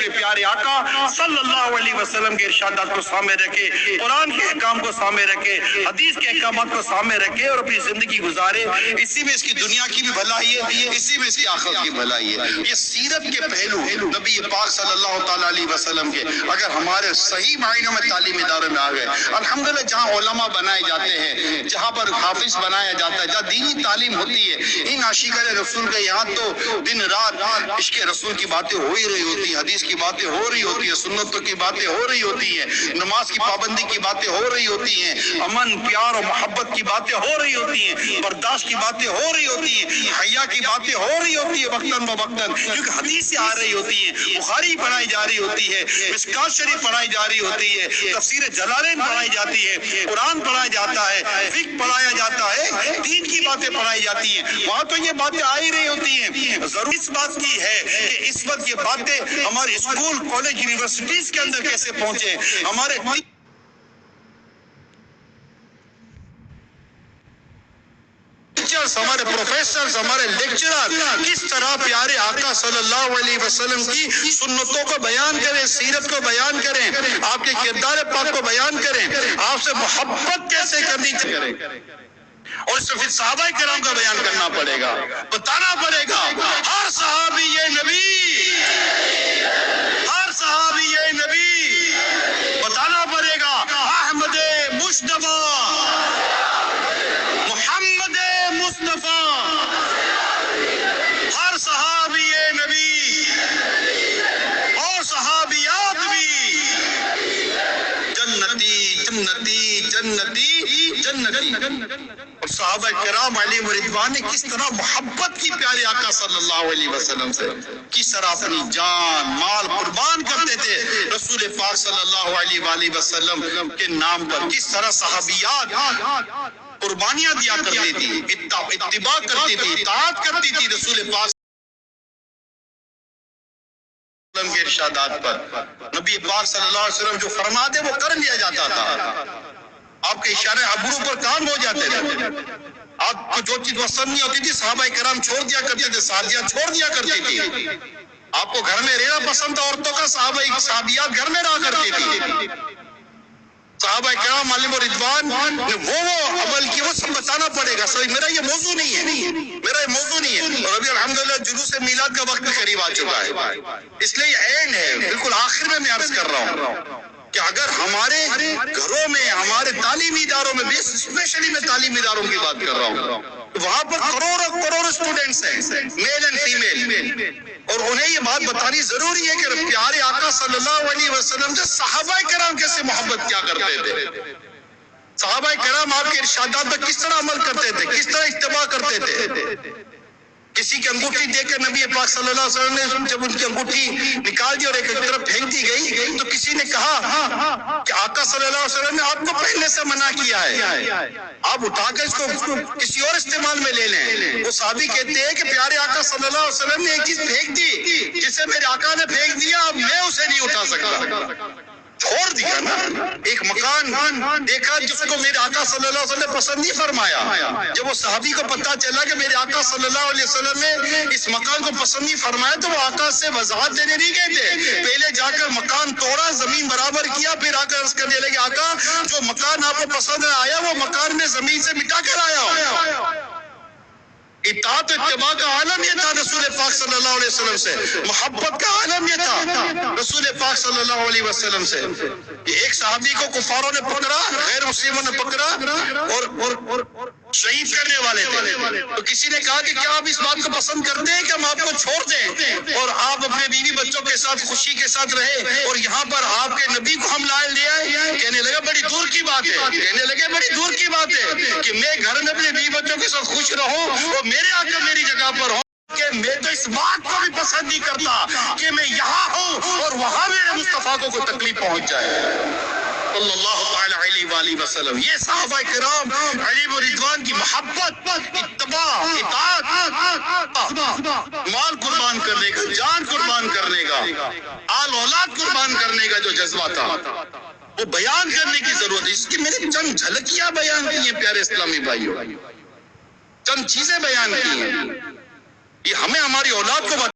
अपने प्यारे आका सल्लल्लाहु अलैहि वसल्लम के इरशादात को सामने रखे, कुरान के अहकाम को सामने रखे, हदीस के अहकामात को सामने रखे और अपनी जिंदगी गुजारे। इसी में इसकी दुनिया की भी भलाई है, इसी में इसकी आखिरत की भलाई है। ये सीरत के पहलू नबी पाक सल्लल्लाहु ताला अलैहि वसल्लम के अगर हमारे सही मायनों में तालीम इदारों में आ गए, अल्हम्दुलिल्लाह, जहाँ उलमा बनाए जाते हैं, जहाँ पर हाफिज बनाया जाता है, जहाँ दीनी तालीम होती है, इन आशिक़ान रसूल के यहाँ तो दिन रात इश्क़ रसूल की बातें हो ही रही होती है, हदीस की बातें हो रही होती है, सुन्नतों की बातें हो रही होती है, नमाज की पाबंदी की बातें हो रही होती हैं, अमन प्यार और मोहब्बत की बातें हो रही होती हैं, बर्दाश्त की बातें हो रही होती हैं, हया की बातें हो रही होती है वक्तन ब वक्तन, क्योंकि हदीसें आ रही होती हैं, बुखारी पढ़ाई जा रही होती है, मिशकात शरीफ पढ़ाई जा रही होती है, तफसीर जलालैन पढ़ाई जाती है, कुरान पढ़ाया जाता है, फिक्र पढ़ाया जाता है, दीन की बातें पढ़ाई जाती हैं, वहाँ तो ये बातें आ ही रही होती हैं। जरूर इस बात की है कि इस वक्त ये बातें हमारे स्कूल, कॉलेज, यूनिवर्सिटीज के अंदर कैसे पहुंचे, हमारे हमारे प्रोफेसर, हमारे लेक्चरर किस तरह प्यारे आका सल्लल्लाहु अलैहि वसल्लम की सुन्नतों को बयान करें, सीरत को बयान करें, आपके किरदार पाक को बयान करें, आपसे मोहब्बत कैसे करनी चाहिए, और इसमें फिर सहाबा किराम का बयान करना पड़ेगा, बताना पड़ेगा हर सहाबी ये नबी, हर सहाबी ये नबी, बताना पड़ेगा अहमद मुस्तफा, मोहम्मद मुस्तफा, हर सहाबी ये नबी और सहाबियात भी जन्नती जन्नती जन्नती जन्नती। और सहाबा किराम अलैहिम रिदवान ने किस तरह मोहब्बत की प्यारे आका सल्लल्लाहु अलैहि वसल्लम से, किस तरह अपनी जान माल कुर्बान करते थे रसूल पाक सल्लल्लाहु अलैहि वसल्लम के नाम पर, किस तरह सहाबियात कुर्बानियां दिया करती थी, इत्तिबा करती थी, इताअत करती थी रसूल पाक के इरशादात पर। नबी पाक सल्लल्लाहु अलैहि वसल्लम जो फरमा दे वो कर लिया जाता था, आपके इशारे अबरू पर काम हो जाते थे, आपको जो चीज पसंद नहीं होती थी सहाबा किराम छोड़ दिया करते थे, शादियां छोड़ दिया करती थी, आपको घर में रहना पसंद था औरतों का, सहाबियात घर में रहा करती थी, सहाबा किराम अलैहिम रिदवान ने वो अमल की, वो सब बताना पड़ेगा। सही, मेरा ये मौजू नहीं है, मेरा ये मौजू नहीं है, और अभी अल्हम्दुलिल्लाह जुलूस मिलाद का वक्त भी करीब आ चुका है, इसलिए ये ऐन है, बिल्कुल आखिर में मैं अर्ज कर रहा हूँ कि अगर हमारे घरों में, हमारे तालीमी इदारों में, स्पेशली मैं तालीमी इदारों की बात कर रहा हूँ, वहां पर करोड़ों करोड़ों स्टूडेंट्स हैं, मेल एंड फीमेल, और उन्हें ये बात बतानी जरूरी है कि प्यारे आका सल्लल्लाहु अलैहि वसल्लम से सहाबा किराम कैसे मोहब्बत क्या करते थे, सहाबा किराम आपके इरशादात पर किस तरह अमल करते थे, किस तरह इत्तिबा करते थे। किसी की अंगूठी देखकर नबी पाक सल्लल्लाहु अलैहि वसल्लम ने जब उनकी अंगूठी निकाल दी और एक तरफ फेंक दी गई, तो किसी ने कहा कि आका सल्लल्लाहु अलैहि वसल्लम ने आपको पहले से मना किया है, आप उठाकर इसको किसी और इस्तेमाल में ले लें। वो साहबी कहते हैं कि प्यारे आका सल्लल्लाहु अलैहि वसल्लम ने एक चीज फेंक दी, जिसे मेरे आका ने फेंक दिया, अब मैं उसे नहीं उठा सकता, छोड़ दिया ना। एक मकान देखा जिसको मेरे आका सल्लल्लाहु अलैहि वसल्लम ने पसंद नहीं फरमाया, जब वो सहाबी को पता चला कि मेरे आका सल्लल्लाहु अलैहि वसल्लम ने इस मकान को पसंद नहीं फरमाया, तो वो आका से वजाहत देने नहीं गए थे, पहले जाकर मकान तोड़ा, जमीन बराबर किया, फिर आकर अर्ज करने लगे आका जो मकान आपको पसंद आया वो मकान में जमीन से मिटा कर आया। इताअत इत्तिबा का आलम ये था रसूल पाक सल्लल्लाहु अलैहि वसल्लम से, मोहब्बत का आलम ये था रसूल पाक सल्लल्लाहु अलैहि वसल्लम से। एक सहाबी को कुफारों ने पकड़ा, गैर मुस्लिमों ने पकड़ा और शहीद करने वाले थे, तो किसी ने कहा कि क्या आप इस बात को पसंद करते हैं कि हम आपको छोड़ दें और आप अपने बीवी बच्चों के साथ खुशी के साथ रहे, और यहाँ पर आपके नबी को हम लाए ले आए। कहने लगा बड़ी दूर की बात है, कहने लगे बड़ी दूर की बात है कि मैं घर में अपने बीवी बच्चों के साथ खुश रहूं और मेरे आकर मेरी जगह पर हो, कि मैं तो इस बात को भी पसंद नहीं करता कि मैं यहाँ हूँ और वहां मेरे मुस्तफा को कोई तकलीफ पहुंच जाए सल्लल्लाहु ताला अलैहि वसल्लम। ये सहाबा किराम अलैहिम रिदवान की मोहब्बत, इत्तिबा, इताअत, माल कुर्बान करने का, जान कुर्बान करने का, आल औलाद कुर्बान करने का जो जज्बा था वो बयान करने की जरूरत है। इसकी मैंने चंद झलकियां बयान की हैं प्यारे इस्लामी भाइयों, चंद चीजें बयान की हैं, ये हमें हमारी औलाद को